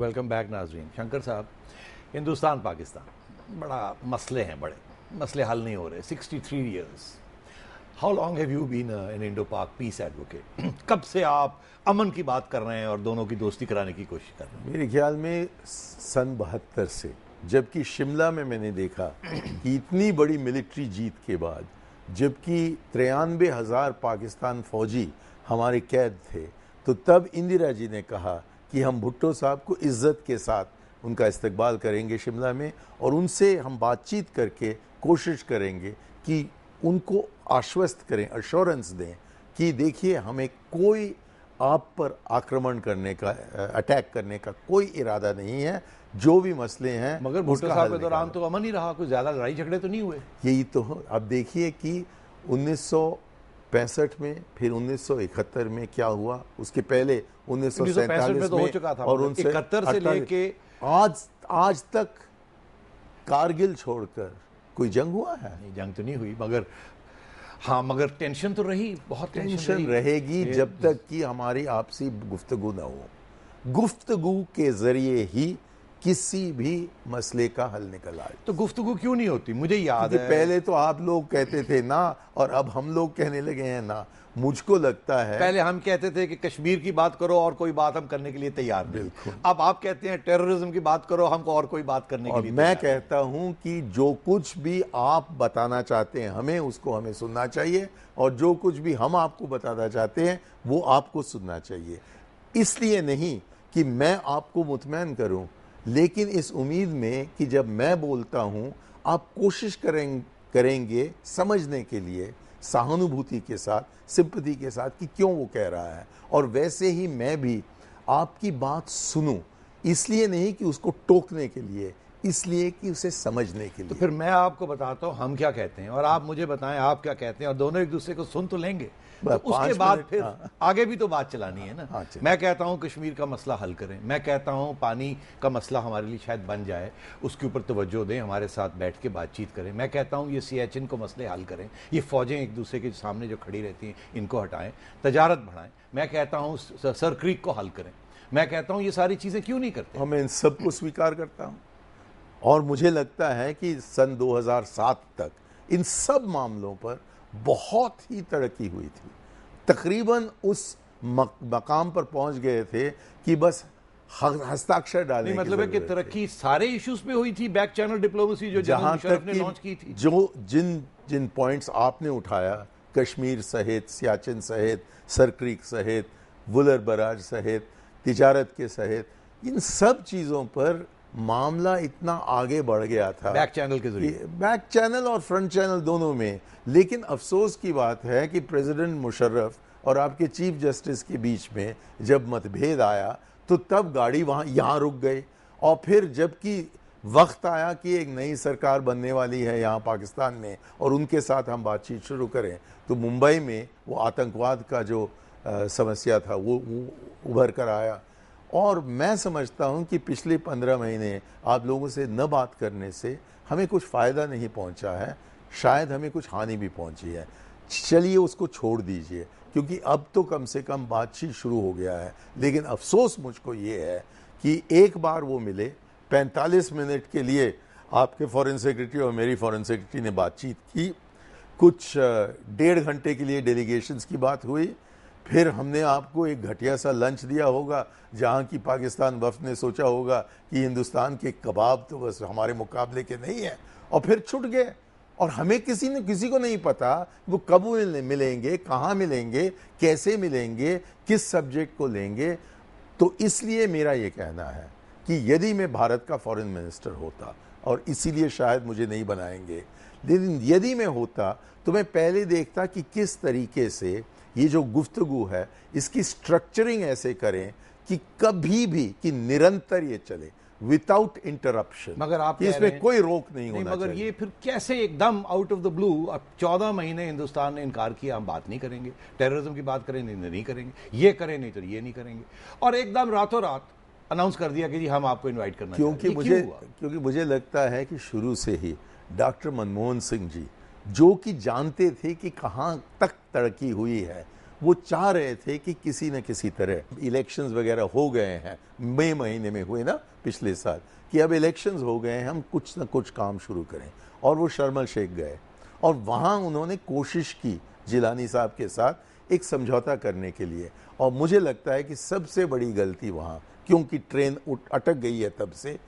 Welcome back नाजरीन। शंकर साहब, हिंदुस्तान पाकिस्तान बड़ा मसले हैं, बड़े मसले हल नहीं हो रहे। 63 years, how long have you been an Indo Pak peace advocate? कब से आप अमन की बात कर रहे हैं और दोनों की दोस्ती कराने की कोशिश कर रहे हैं? मेरे ख्याल में सन 72 से, जबकि शिमला में मैंने देखा कि इतनी बड़ी मिलिट्री जीत के बाद, जबकि 93,000 पाकिस्तान फौजी हमारे कैद थे, तो तब इंदिरा जी ने कहा कि हम भुट्टो साहब को इज्जत के साथ उनका इस्तकबाल करेंगे शिमला में, और उनसे हम बातचीत करके कोशिश करेंगे कि उनको आश्वस्त करें, अश्योरेंस दें कि देखिए हमें कोई आप पर आक्रमण करने का, अटैक करने का कोई इरादा नहीं है, जो भी मसले हैं। मगर भुट्टो साहब के दौरान तो अमन ही रहा, कोई ज्यादा लड़ाई झगड़े तो नहीं हुए। यही तो अब देखिए कि 1965 में, फिर 1971 में क्या हुआ, उसके पहले 1947 में तो हो चुका था, और 71 से लेके आज तक कारगिल छोड़कर कोई जंग हुआ है? नहीं, जंग तो नहीं हुई, मगर हाँ, मगर टेंशन तो रही, बहुत टेंशन रहेगी जब तक कि हमारी आपसी गुफ्तगू ना हो। गुफ्तगू के जरिए ही किसी भी मसले का हल निकल आए। तो गुफ्तगू क्यों नहीं होती? मुझे याद है पहले तो आप लोग कहते थे ना, और अब हम लोग कहने लगे हैं ना। मुझको लगता है पहले हम कहते थे कि कश्मीर की बात करो और कोई बात हम करने के लिए तैयार नहीं। बिल्कुल। अब आप कहते हैं टेररिज्म की बात करो, हमको और कोई बात करने के लिए मैं कहता हूं कि जो कुछ भी आप बताना चाहते हैं हमें, उसको हमें सुनना चाहिए, और जो कुछ भी हम आपको बताना चाहते हैं वो आपको सुनना चाहिए। इसलिए नहीं कि मैं आपको मुतमईन करूं, लेकिन इस उम्मीद में कि जब मैं बोलता हूं आप कोशिश करेंगे समझने के लिए, सहानुभूति के साथ, सिंपैथी के साथ कि क्यों वो कह रहा है, और वैसे ही मैं भी आपकी बात सुनूं, इसलिए नहीं कि उसको टोकने के लिए, इसलिए कि उसे समझने के लिए। तो फिर मैं आपको बताता हूं हम क्या कहते हैं और आप मुझे बताएं आप क्या कहते हैं, और दोनों एक दूसरे को सुन तो लेंगे, तो उसके बाद फिर आगे भी तो बात चलानी है ना। मैं कहता हूं कश्मीर का मसला हल करें, मैं कहता हूं पानी का मसला हमारे लिए शायद बन जाए, उसके ऊपर तवज्जो दें, हमारे साथ बैठ के बातचीत करें। मैं कहता हूं ये सियाचिन को मसले हल करें, ये फौजें एक दूसरे के सामने जो खड़ी रहती हैं इनको हटाएं, तजारत बढ़ाएं। मैं कहता हूं सर क्रीक को हल करें। मैं कहता हूं ये सारी चीजें क्यों नहीं करते? मैं इन सबको स्वीकार करता हूं, और मुझे लगता है कि सन 2007 तक इन सब मामलों पर बहुत ही तरक्की हुई थी। तकरीबन उस मकाम पर पहुंच गए थे कि बस हस्ताक्षर डालने मतलब है कि तरक्की सारे इश्यूज पे हुई थी। बैक चैनल डिप्लोमेसी जो जनरल मुशर्रफ ने लॉन्च की थी, जो जिन पॉइंट्स आपने उठाया, कश्मीर सहित, सियाचिन सहित, सर क्रीक सहित, वुलर बराज सहित, तिजारत के सहित, इन सब चीजों पर मामला इतना आगे बढ़ गया था बैक चैनल के जरिए, बैक चैनल और फ्रंट चैनल दोनों में। लेकिन अफसोस की बात है कि प्रेसिडेंट मुशर्रफ और आपके चीफ जस्टिस के बीच में जब मतभेद आया, तो तब गाड़ी यहाँ रुक गई, और फिर जबकि वक्त आया कि एक नई सरकार बनने वाली है यहाँ पाकिस्तान में और उनके साथ हम बातचीत शुरू करें, तो मुंबई में वो आतंकवाद का जो समस्या था वो उभर कर आया। और मैं समझता हूं कि पिछले 15 महीने आप लोगों से न बात करने से हमें कुछ फ़ायदा नहीं पहुंचा है, शायद हमें कुछ हानि भी पहुंची है। चलिए उसको छोड़ दीजिए, क्योंकि अब तो कम से कम बातचीत शुरू हो गया है। लेकिन अफसोस मुझको ये है कि एक बार वो मिले, 45 मिनट के लिए आपके फॉरेन सेक्रेटरी और मेरी फॉरेन सेक्रेटरी ने बातचीत की, कुछ 1.5 घंटे के लिए डेलीगेशंस की बात हुई, फिर हमने आपको एक घटिया सा लंच दिया होगा, जहां की पाकिस्तान वफ्द ने सोचा होगा कि हिंदुस्तान के कबाब तो बस हमारे मुकाबले के नहीं है, और फिर छूट गए। और हमें किसी को नहीं पता वो कब मिलेंगे, कहाँ मिलेंगे, कैसे मिलेंगे, किस सब्जेक्ट को लेंगे। तो इसलिए मेरा ये कहना है कि यदि मैं भारत का फॉरेन मिनिस्टर होता, और इसीलिए शायद मुझे नहीं बनाएंगे, लेकिन यदि मैं होता तो मैं पहले देखता कि किस तरीके से ये जो गुफ्तगू है इसकी स्ट्रक्चरिंग ऐसे करें कि कभी भी, कि निरंतर ये चले, विदाउट इंटरप्शन। मगर आप इसमें कोई रोक नहीं होना मगर चाहिए। ये फिर कैसे एकदम आउट ऑफ द ब्लू, अब 14 महीने हिंदुस्तान ने इनकार किया, हम बात नहीं करेंगे, टेररिज्म की बात करें नहीं करेंगे, ये करें नहीं तो ये नहीं करेंगे, और एकदम रातों रात अनाउंस कर दिया कि जी हम आपको इनवाइट करना क्योंकि मुझे लगता है कि शुरू से ही डॉक्टर मनमोहन सिंह जी, जो कि जानते थे कि कहां तक तरक्की हुई है, वो चाह रहे थे कि किसी न किसी तरह इलेक्शंस वगैरह हो गए हैं, मई महीने में हुए ना पिछले साल, कि अब इलेक्शंस हो गए हैं, हम कुछ न कुछ काम शुरू करें। और वो शर्म एल शेख गए और वहाँ उन्होंने कोशिश की जिलानी साहब के साथ एक समझौता करने के लिए। और मुझे लगता है कि सबसे बड़ी गलती वहाँ, क्योंकि ट्रेन अटक गई है तब से,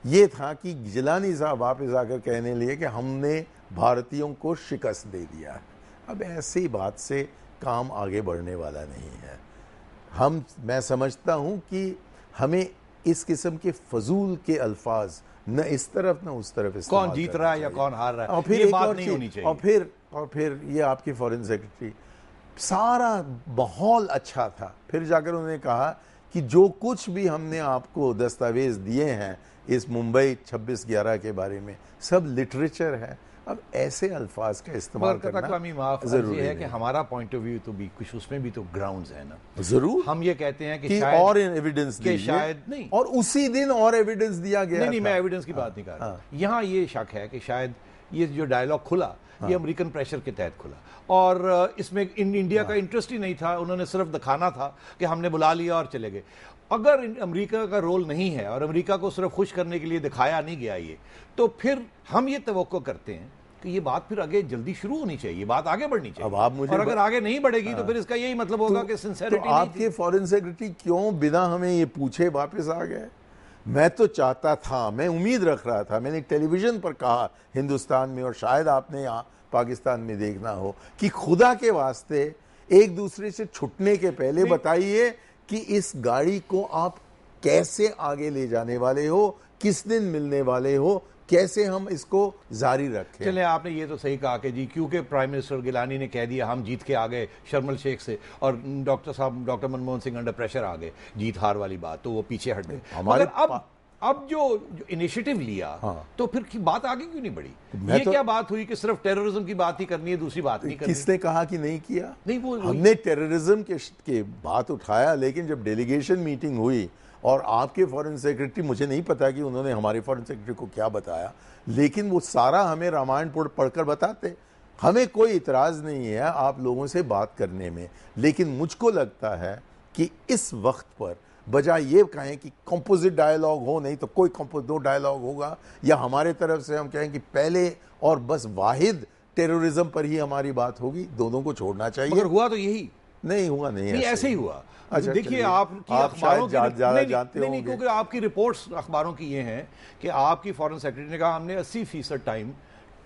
ये था कि जिलानी साहब वापस आकर कहने लिए कि हमने भारतीयों को शिकस्त दे दिया है। अब ऐसी बात से काम आगे बढ़ने वाला नहीं है। मैं समझता हूँ कि हमें इस किस्म के फजूल के अल्फाज न इस तरफ न उस तरफ इस्तेमाल कौन जीत रहा है या कौन हार रहा है, और फिर ये एक बात और नहीं चीज, होनी चाहिए। और फिर ये आपके फॉरेन सेक्रेटरी, सारा माहौल अच्छा था, फिर जाकर उन्होंने कहा कि जो कुछ भी हमने आपको दस्तावेज दिए हैं इस मुंबई 26/11 के बारे में सब लिटरेचर है। अब ऐसे अल्फाज का इस्तेमाल करना जरूरी है कि हमारा पॉइंट ऑफ व्यू तो भी कुछ, उसमें भी तो ग्राउंड्स है ना। जरूर हम ये कहते हैं कि शायद और एविडेंस शायद नहीं, और उसी दिन और एविडेंस दिया गया। नहीं, मैं एविडेंस की बात नहीं कर रहा। यहाँ ये शक है कि शायद ये जो डायलॉग खुला ये अमेरिकन प्रेशर के तहत खुला और इसमें इंडिया का इंटरेस्ट ही नहीं था। उन्होंने सिर्फ दिखाना था कि हमने बुला लिया और चले गए। अगर अमेरिका का रोल नहीं है और अमेरिका को सिर्फ खुश करने के लिए दिखाया नहीं गया ये, तो फिर हम ये तवक्को करते हैं कि ये बात फिर आगे जल्दी शुरू होनी चाहिए, बात आगे बढ़नी चाहिए। अब आप मुझे और अगर आगे नहीं बढ़ेगी तो फिर इसका यही मतलब होगा कि सिंसेरिटी तो आपके फॉरेन सेक्रेटरी क्यों बिना हमें ये पूछे वापस आ गए? मैं तो चाहता था, मैं उम्मीद रख रहा था, मैंने टेलीविजन पर कहा हिंदुस्तान में और शायद आपने यहाँ पाकिस्तान में देखना हो, कि खुदा के वास्ते एक दूसरे से छुटने के पहले बताइए कि इस गाड़ी को आप कैसे आगे ले जाने वाले हो, किस दिन मिलने वाले हो, कैसे हम इसको जारी रखें। चले, आपने ये तो सही कहा कि जी क्योंकि प्राइम मिनिस्टर गिलानी ने कह दिया हम जीत के आ गए शर्म एल शेख से, और doctor Manmohan Singh under pressure आ गए, जीत हार वाली बात, तो वो पीछे हट गए। हमारे अब जो इनिशिएटिव लिया, तो फिर की बात आगे क्यों नहीं बढ़ी? ये क्या बात हुई कि सिर्फ टेररिज्म की बात ही करनी है, दूसरी बात नहीं करनी? किसने कहा कि नहीं किया? नहीं, वो हमने टेररिज्म के बात उठाया, लेकिन जब डेलीगेशन मीटिंग हुई और आपके फॉरेन सेक्रेटरी, मुझे नहीं पता कि उन्होंने हमारे फॉरेन सेक्रेटरी को क्या बताया, लेकिन वो सारा हमें रामायण पढ़कर बताते। हमें कोई इतराज नहीं है आप लोगों से बात करने में, लेकिन मुझको लगता है कि इस वक्त पर बजाय ये कहें कि कंपोजिट डायलॉग हो, नहीं तो कोई दो डायलॉग होगा, या हमारे तरफ से हम कहें कि पहले और बस वाहिद टेररिज्म पर ही हमारी बात होगी, दोनों को छोड़ना चाहिए। मगर हुआ तो यही नहीं हुआ, नहीं ऐसे ही हुआ। अच्छा, देखिए आपकी अखबारों की ज्यादा जानते होंगे, नहीं, क्योंकि आपकी रिपोर्ट्स अखबारों की ये हैं कि आपकी फॉरेन सेक्रेटरी ने कहा हमने 80% टाइम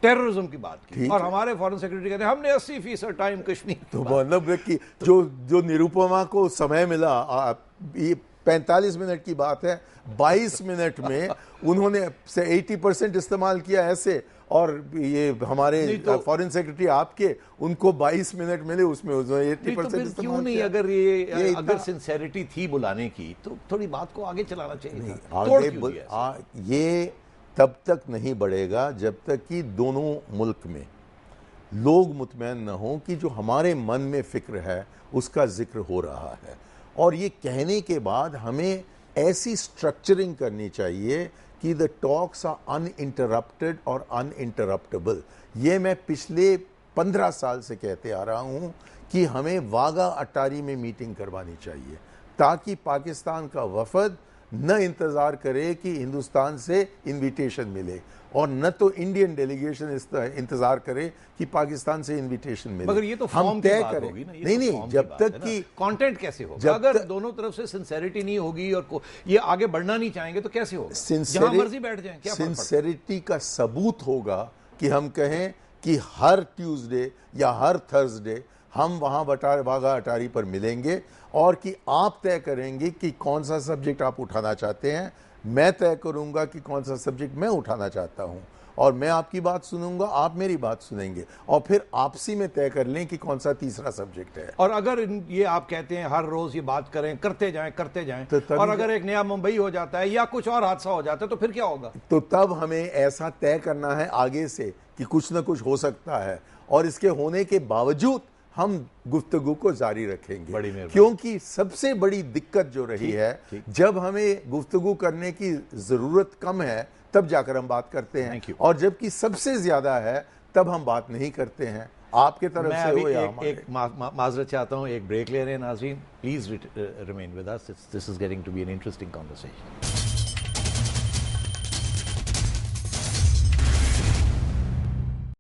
टेररिज्म की बात की, और हमारे फॉरेन सेक्रेटरी कहते हैं हमने 80% टाइम कश्मीर। तो मतलब कि जो निरुपमा को समय मिला, ये 45 मिनट की बात है, 22 मिनट में उन्होंने से 80% इस्तेमाल किया ऐसे, और ये हमारे तो फॉरेन सेक्रेटरी आपके, उनको 22 मिनट मिले, उसमें 80% तो क्यों नहीं? अगर ये अगर सिंसेरिटी थी बुलाने की, तो थोड़ी बात को आगे चलाना चाहिए था। आगे ये तब तक नहीं बढ़ेगा जब तक कि दोनों मुल्क में लोग मुतमईन न हो कि जो हमारे मन में फिक्र है उसका जिक्र हो रहा है। और ये कहने के बाद हमें ऐसी स्ट्रक्चरिंग करनी चाहिए कि द टॉक्स आर अनइंटरप्टेड और अनइंटरप्टेबल। ये मैं पिछले 15 साल से कहते आ रहा हूँ कि हमें वाघा अटारी में मीटिंग करवानी चाहिए, ताकि पाकिस्तान का वफद न इंतज़ार करे कि हिंदुस्तान से इनविटेशन मिले, और न तो इंडियन डेलीगेशन इंतजार करे कि पाकिस्तान से इनविटेशन मिले। मगर ये तो हम तय करें। नहीं, जब तक कि कंटेंट कैसे होगा? अगर दोनों तरफ से सिंसेरिटी नहीं होगी और ये आगे बढ़ना नहीं चाहेंगे तो कैसे होगा? जहां मर्जी बैठ जाएं, क्या सिंसेरिटी का सबूत होगा कि हम कहें कि हर ट्यूसडे या हर थर्सडे हम वहां वाघा अटारी पर मिलेंगे, और कि आप तय करेंगे कि कौन सा सब्जेक्ट आप उठाना चाहते हैं, मैं तय करूंगा कि कौन सा सब्जेक्ट मैं उठाना चाहता हूं, और मैं आपकी बात सुनूंगा, आप मेरी बात सुनेंगे, और फिर आपसी में तय कर लें कि कौन सा तीसरा सब्जेक्ट है। और अगर ये आप कहते हैं हर रोज ये बात करें, करते जाएं तो और अगर एक नया मुंबई हो जाता है या कुछ और हादसा हो जाता है तो फिर क्या होगा? तो तब हमें ऐसा तय करना है आगे से कि कुछ ना कुछ हो सकता है, और इसके होने के बावजूद हम गुफ्तगू को जारी रखेंगे, क्योंकि सबसे बड़ी दिक्कत जो रही है, जब हमें गुफ्तगू करने की जरूरत कम है तब जाकर हम बात करते हैं, और जबकि सबसे ज्यादा है तब हम बात नहीं करते हैं। आपके तरफ से हो या एक माजरत चाहता हूँ, एक ब्रेक ले रहे हैं नाज़रीन, please remain with us, this is getting to be an interesting conversation.